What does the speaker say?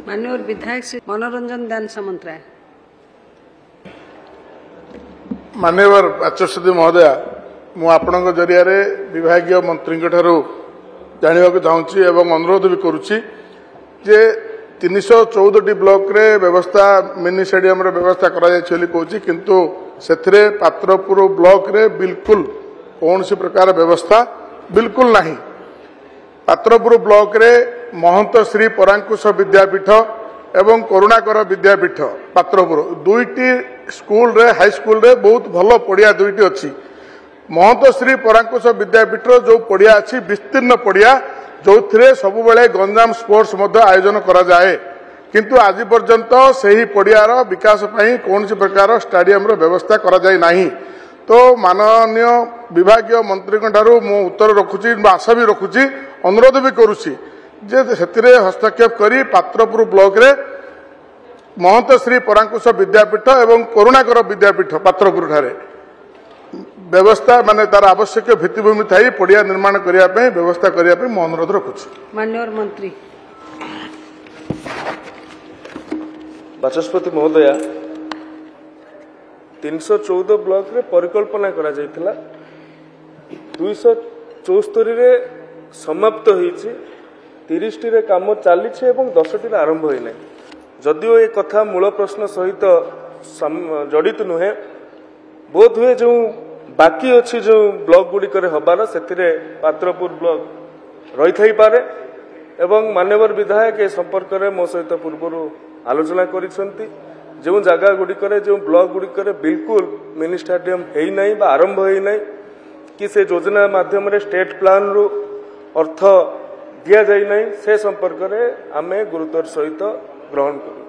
माननीय विधायक श्री मनोरंजन दान सामंतराय। माननीय बाचस्पति महोदय मु आपण जरिया विभागीय मंत्री जानवाक चाहूँगी एवं अनुरोध भी करुच्ची जे 314 ब्लॉक रे व्यवस्था मिनी स्टेडियम रे व्यवस्था करा कहूँ किंतु से पात्रपुर ब्लॉक रे बिल्कुल कौन सी प्रकार व्यवस्था बिल्कुल नहीं। पात्रपुर ब्लॉक रे महंत श्री परांकुश विद्यापीठ एवं करुणाकर विद्यापीठ पात्रपुर दुईटी स्कूल रे हाई स्कूल रे बहुत भल पड़िया दुईटी अच्छी। महंत श्री परांकुश विद्यापीठ जो पड़िया अच्छी विस्तीर्ण पड़िया जो थे सब बेले गंजाम स्पोर्ट्स आयोजन करा जाए किंतु आज पर्यंत सही पड़ियार विकास पई कौन सी प्रकार स्टाडियम रो व्यवस्था करा जाए नहीं। तो माननीय विभागीय मंत्री मु उत्तर रखुची आशा भी रखुची अनुरोध भी करुच्ची जे से हस्तक्षेप करी पात्रपुर ब्लॉक रे महंत श्री परांकुश विद्यापीठ एवं करुणाकर विद्यापीठ पात्रपुर ठारे व्यवस्था माने तार आवश्यक भित्तिभूमि थाई पड़िया निर्माण करने व्यवस्था करने मु अनुरोध रखुची। माननीय मंत्री बाचस्पति महोदय 314 ब्लॉक रे परिकल्पना करा जायतिला 274 रे समाप्त होईछि 30 टी रे काम चली एवं 10 टी रे आरंभ होई नै। जदिओ ए कथा मूल प्रश्न सहित जड़ित नुहे बोध हुए जो बाकी अच्छी जो ब्लॉक गुड़िक हबार से पात्रपुर ब्लॉक रही थई पारे एवं मान्यवर विधायक ए संपर्क में मो सहित पूर्व आलोचना करिसेंती जो जगह गुड़िक जो ब्लॉक गुड़िक बिल्कुल मिनी स्टेडियम है नहीं बा आरंभ है नहीं कि से योजना माध्यम स्टेट प्लान रु अर्थ दि जाए नहीं से संपर्क में आमे गुरुत्वर सहित ग्रहण करूँ।